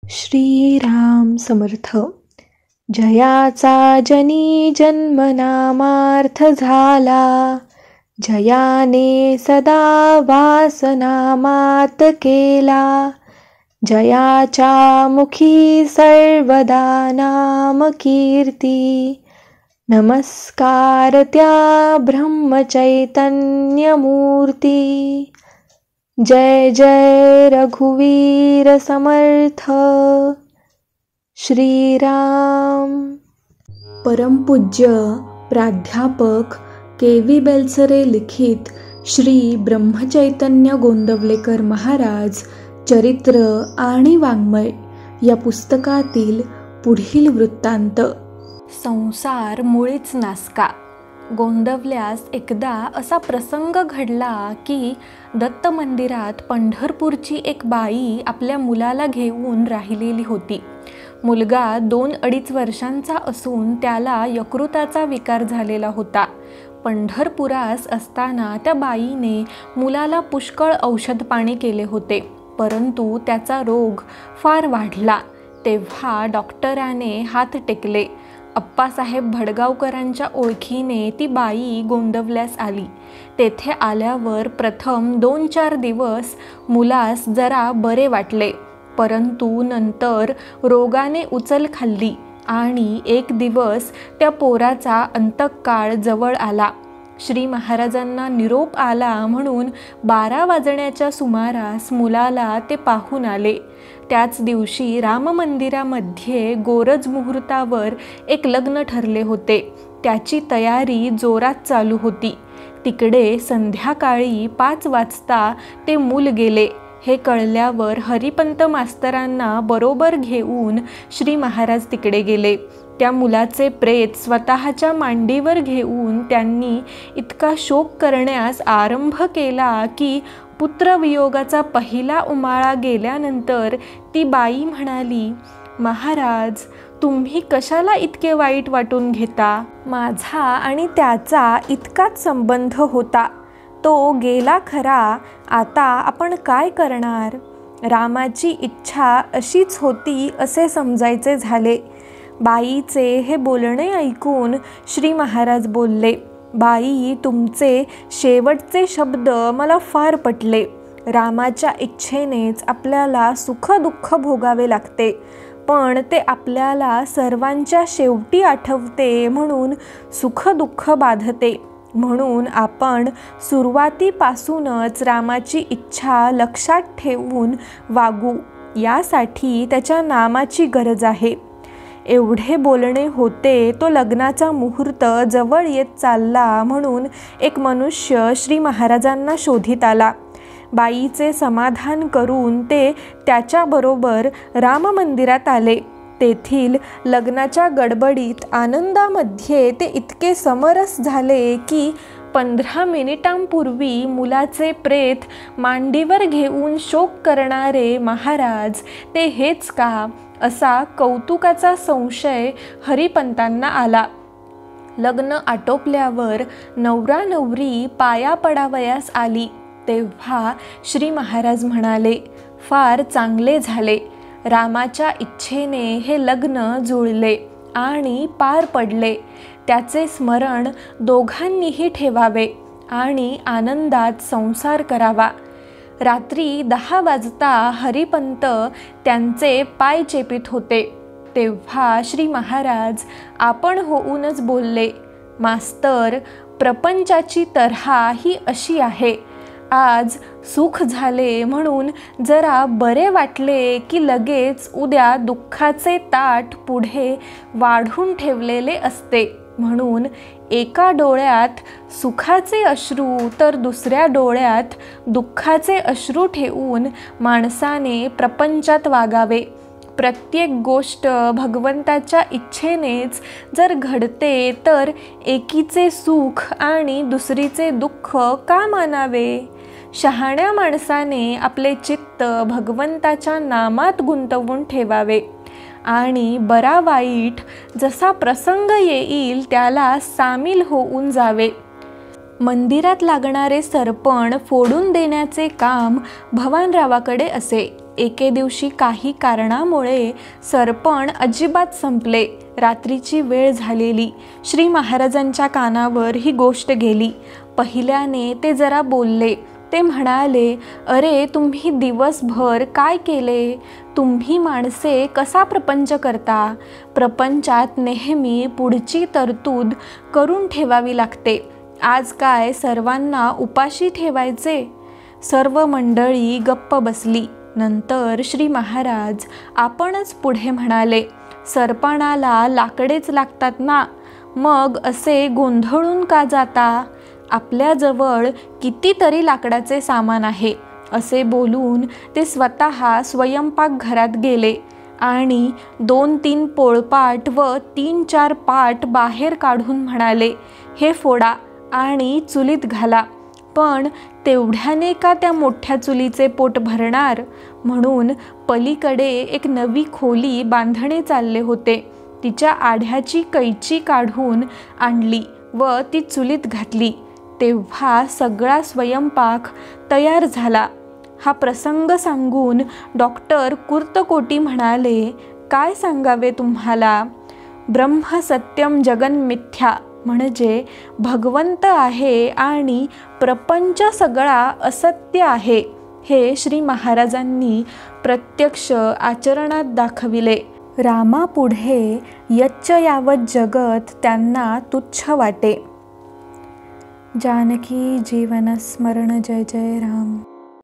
श्रीराम समर्थ. जयाचा जनी जन्मनामार्थ झाला, जयाने सदा वासनामात केला. जयाच्या मुखी सर्वदा नाम कीर्ती, नमस्कार त्या ब्रह्मचैतन्य मूर्ती. जय जय रघुवीर समर्थ. श्रीराम. परमपूज्य प्राध्यापक के.व्ही. बेलसरे लिखित श्री ब्रह्मचैतन्य गोंदवलेकर महाराज चरित्र आणि वाङ्मय या पुस्तकातील पुढील वृत्तांत. संसार मुळीच नासका. गोंदवल्यास एकदा असा प्रसंग घडला की दत्त मंदिरात पंढरपूरची एक बाई आपल्या मुलाला घेऊन राहिलेली होती. मुलगा 2-2.5 वर्षांचा असून त्याला यकृताचा विकार झालेला होता. पंढरपुरास असताना त्या बाईने मुलाला पुष्कळ औषध पाणी केले होते, परंतु त्याचा रोग फार वाढला. तेव्हा डॉक्टराने हात टेकले. अप्पासाहेब भडगावकरांच्या ओळखीने ती बाई गोंदवल्यास आली. तेथे आल्यावर प्रथम 2-4 दिवस मुलास जरा बरे वाटले, परंतु नंतर रोगाने उचल खाल्ली आणि एक दिवस त्या पोराचा अंतकाळ जवळ आला. श्री महाराजांना निरोप आला म्हणून 12 वाजण्याच्या सुमारास मुलाला ते पाहून आले. त्याच दिवशी राम मंदिरामध्ये गोरज मुहूर्तावर एक लग्न ठरले होते. त्याची तयारी जोरात चालू होती. तिकडे संध्याकाळी 5 वाजता ते मूल गेले. हे कळल्यावर हरिपंत मास्तरांना बरोबर घेऊन श्री महाराज तिकडे गेले. त्या मुलाचे प्रेत स्वतःच्या मांडीवर घेऊन त्यांनी इतका शोक करण्यास आरंभ केला की पुत्रवियोगाचा पहिला उमाळा गेल्यानंतर ती बाई म्हणाली, महाराज, तुम्ही कशाला इतके वाईट वाटून घेता? माझा आणि त्याचा इतकाच संबंध होता. तो गेला खरा, आता आपण काय करणार? रामाची इच्छा अशीच होती असे समजायचे झाले. बाईचे हे बोलणे ऐकून श्री महाराज बोलले, बाई, तुमचे शेवटचे शब्द मला फार पटले. रामाच्या इच्छेनेच आपल्याला सुख दुःख भोगावे लागते, पण ते आपल्याला सर्वांच्या शेवटी आठवते म्हणून सुख दुःख बाधते. म्हणून आपण सुरुवातीपासूनच रामाची इच्छा लक्षात ठेवून वागू. यासाठी त्याच्या नामाची गरज आहे. एवढे बोलणे होते तो लग्नाचा मुहूर्त जवळ येत चालला म्हणून एक मनुष्य श्री महाराजांना शोधित आला. बाईचे समाधान करून ते त्याच्याबरोबर राम मंदिरात आले. तेथील लग्नाच्या गडबडीत आनंदामध्ये ते इतके समरस झाले की 15 मिनिटांपूर्वी मुलाचे प्रेत मांडीवर घेऊन शोक करणारे महाराज ते हेच का, असा कौतुकाचा संशय हरिपंतांना आला. लग्न आटोपल्यावर नवरा नवरी पाया पडावयास आली. तेव्हा श्री महाराज म्हणाले, फार चांगले झाले. रामाच्या इच्छेने हे लग्न जुळले आणि पार पडले. त्याचे स्मरण दोघांनीही ठेवावे आणि आनंदात संसार करावा. रात्री 10 वाजता हरिपंत त्यांचे पाय चेपित होते. तेव्हा श्री महाराज आपण होऊनच बोलले, मास्तर, प्रपंचाची तऱ्हा ही अशी आहे. आज सुख झाले म्हणून जरा बरे वाटले की लगेच उद्या दुःखाचे ताट पुढे वाढून ठेवलेले असते. म्हणून एका डोळ्यात सुखाचे अश्रू तर दुसऱ्या डोळ्यात दुःखाचे अश्रू ठेवून माणसाने प्रपंचात वागावे. प्रत्येक गोष्ट भगवंताच्या इच्छेनेच जर घडते तर एकीचे सुख आणि दुसरीचे दुःख का मानावे? शहाण्या माणसाने आपले चित्त भगवंताच्या नामात गुंतवून ठेवावे आणि बरा वाईट जसा प्रसंग येईल त्याला सामील होऊन जावे. मंदिरात लागणारे सरपण फोडून देण्याचे काम भवानरावाकडे असे. एके दिवशी काही कारणामुळे सरपण अजिबात संपले. रात्रीची वेळ झालेली. श्री महाराजांच्या कानावर ही गोष्ट गेली. पहिल्याने ते जरा बोलले. ते म्हणाले, अरे तुम्ही दिवसभर काय केले? तुम्ही माणसे कसा प्रपंच करता? प्रपंचात नेहमी पुढची तरतूद करून ठेवावी लागते. आज काय सर्वांना उपाशी ठेवायचे? सर्व मंडळी गप्प बसली. नंतर श्री महाराज आपणच पुढे म्हणाले, सरपणाला लाकडेच लागतात ना, मग असे गोंधळून का जाता? आपल्याजवळ कितीतरी लाकडाचे सामान आहे. असे बोलून ते स्वतः स्वयंपाकघरात गेले आणि 2-3 पोळपाट व 3-4 पाट बाहेर काढून म्हणाले, हे फोडा आणि चुलीत घाला. पण तेवढ्याने का त्या मोठ्या चुलीचे पोट भरणार? म्हणून पलीकडे एक नवी खोली बांधणे चालले होते. तिच्या आढ्याची कैची काढून आणली व ती चुलीत घातली. तेव्हा सगळा स्वयंपाक तयार झाला. हा प्रसंग सांगून डॉक्टर कुर्तकोटी म्हणाले, काय सांगावे तुम्हाला? ब्रह्म सत्यम जगन मिथ्या म्हणजे भगवंत आहे आणि प्रपंच सगळा असत्य आहे, हे श्री महाराजांनी प्रत्यक्ष आचरणात दाखविले. रामापुढे यच्च यावत जगत त्यांना तुच्छ वाटे. जानकी जीवन स्मरण. जय जय राम.